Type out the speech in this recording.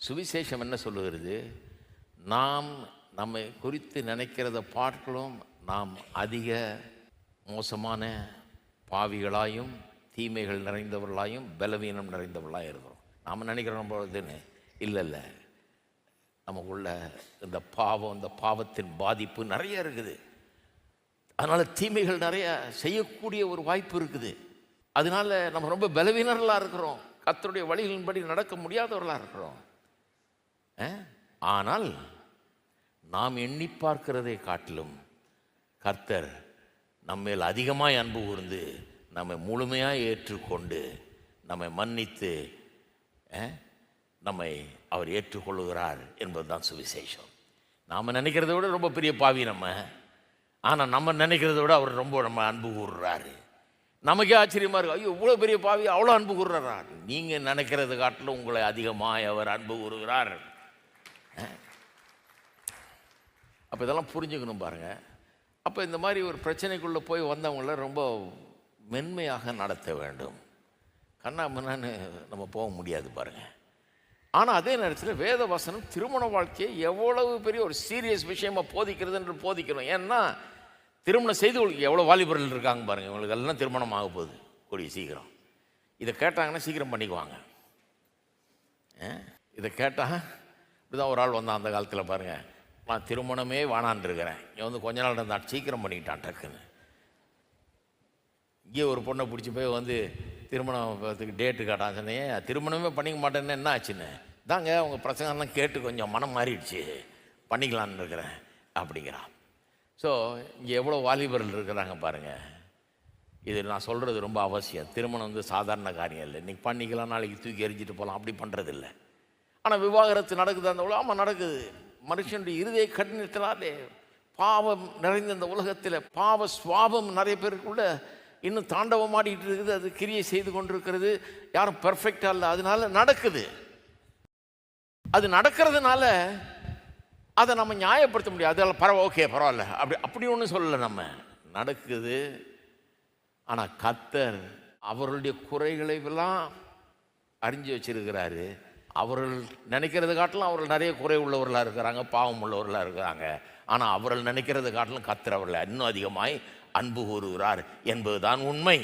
சுவிசேஷம் என்ன சொல்லுகிறது? நாம் நம்மை குறித்து நினைக்கிறத பார்க்கலாம், நாம் அதிக மோசமான பாவிகளாயும் தீமைகள் நிறைந்தவர்களாயும் பலவீனம் நிறைந்தவர்களாக இருக்கிறோம். நாம் நினைக்கிறோம் பொழுதுன்னு இல்லை, நமக்குள்ள இந்த பாவம், இந்த பாவத்தின் பாதிப்பு நிறைய இருக்குது. அதனால் தீமைகள் நிறைய செய்யக்கூடிய ஒரு வாய்ப்பு இருக்குது. அதனால நம்ம ரொம்ப பலவீனர்களாக இருக்கிறோம், கர்த்தருடைய வழிகளின்படி நடக்க முடியாதவர்களாக இருக்கிறோம். ஆனால் நாம் எண்ணி பார்க்கிறதை காட்டிலும் கர்த்தர் நம்மேல் அதிகமாய் அன்பு கூர்ந்து நம்மை முழுமையாக ஏற்றுக்கொண்டு நம்மை மன்னித்து நம்மை அவர் ஏற்றுக்கொள்ளுகிறார் என்பதுதான் சுவிசேஷம். நாம் நினைக்கிறத விட ரொம்ப பெரிய பாவி நம்ம, ஆனால் நம்ம நினைக்கிறத விட அவர் ரொம்ப நம்ம அன்பு கூறுறாரு. நமக்கே ஆச்சரியமாக இருக்கு, ஐயோ இவ்வளோ பெரிய பாவி அவ்வளோ அன்பு கூறுறாரா? நீங்கள் நினைக்கிறது காட்டிலும் உங்களை அதிகமாக அவர் அன்பு கூறுகிறார். அப்போ இதெல்லாம் புரிஞ்சுக்கணும் பாருங்கள். அப்போ இந்த மாதிரி ஒரு பிரச்சனைக்குள்ளே போய் வந்தவங்கள ரொம்ப மென்மையாக நடத்த வேண்டும். கண்ணா முன்னான்னு நம்ம போக முடியாது பாருங்கள். ஆனால் அதே நேரத்தில் வேத வசனம் திருமண வாழ்க்கையை எவ்வளவு பெரிய ஒரு சீரியஸ் விஷயமாக போதிக்கிறது என்று போதிக்கணும். ஏன்னா திருமணம் செய்தவங்களுக்கு எவ்வளோ வாலிபர்கள் இருக்காங்க பாருங்கள். இவங்களுக்கு எல்லாம் திருமணம் ஆக போகுது கூடிய சீக்கிரம். இதை கேட்டாங்கன்னா சீக்கிரம் பண்ணிக்குவாங்க. இதை கேட்டால் இப்படி தான் ஒரு ஆள் வந்தான் அந்த காலத்தில் பாருங்கள், நான் திருமணமே வானான் இருக்கிறேன், இவன் வந்து கொஞ்ச நாள் இருந்தான், சீக்கிரம் பண்ணிக்கிட்டான் டக்குன்னு. இங்கே ஒரு பொண்ணை பிடிச்சி போய் வந்து திருமணத்துக்கு டேட்டு கேட்டான். சொன்னேன் திருமணமே பண்ணிக்க மாட்டேன்னு என்ன ஆச்சுன்னு. தாங்க அவங்க பிரசங்கெல்லாம் கேட்டு கொஞ்சம் மனம் மாறிடுச்சு, பண்ணிக்கலான்னு இருக்கிறேன் அப்படிங்கிறான். ஸோ இங்கே எவ்வளோ வாலிபர்கள் இருக்கிறாங்க பாருங்கள். இது நான் சொல்கிறது ரொம்ப அவசியம். திருமணம் வந்து சாதாரண காரியம் இல்லை. இன்றைக்கி பண்ணிக்கலாம், நாளைக்கு தூக்கி எரிஞ்சிட்டு போகலாம், அப்படி பண்ணுறதில்லை. ஆனால் விவாகரத்து நடக்குது அந்த உலகம். ஆமாம் நடக்குது. மனுஷனுடைய இருதய கடினத்தினாலே பாவம் நிறைந்த இந்த உலகத்தில் பாவ சுவாபம் நிறைய பேருக்குள்ள இன்னும் தாண்டவம் ஆடிக்கிட்டு இருக்குது. அது கிரியை செய்து கொண்டிருக்கிறது. யாரும் பெர்ஃபெக்டாக இல்லை, அதனால நடக்குது. அது நடக்கிறதுனால அதை நம்ம நியாயப்படுத்த முடியாது. அதெல்லாம் ஓகே பரவாயில்ல அப்படி ஒன்றும் சொல்லலை. நம்ம நடக்குது. ஆனால் கர்த்தர் அவர்களுடைய குறைகளை எல்லாம் அறிஞ்சு வச்சிருக்கிறாரு. அவர்கள் நினைக்கிறது காட்டிலும் அவர்கள் நிறைய குறை உள்ளவர்களாக இருக்கிறாங்க, பாவம் உள்ளவர்களாக இருக்கிறாங்க. ஆனால் அவர்கள் நினைக்கிறது காட்டிலும் கர்த்தர் அவர்களை இன்னும் அதிகமாய் அன்பு கூறுகிறார் என்பதுதான் உண்மை.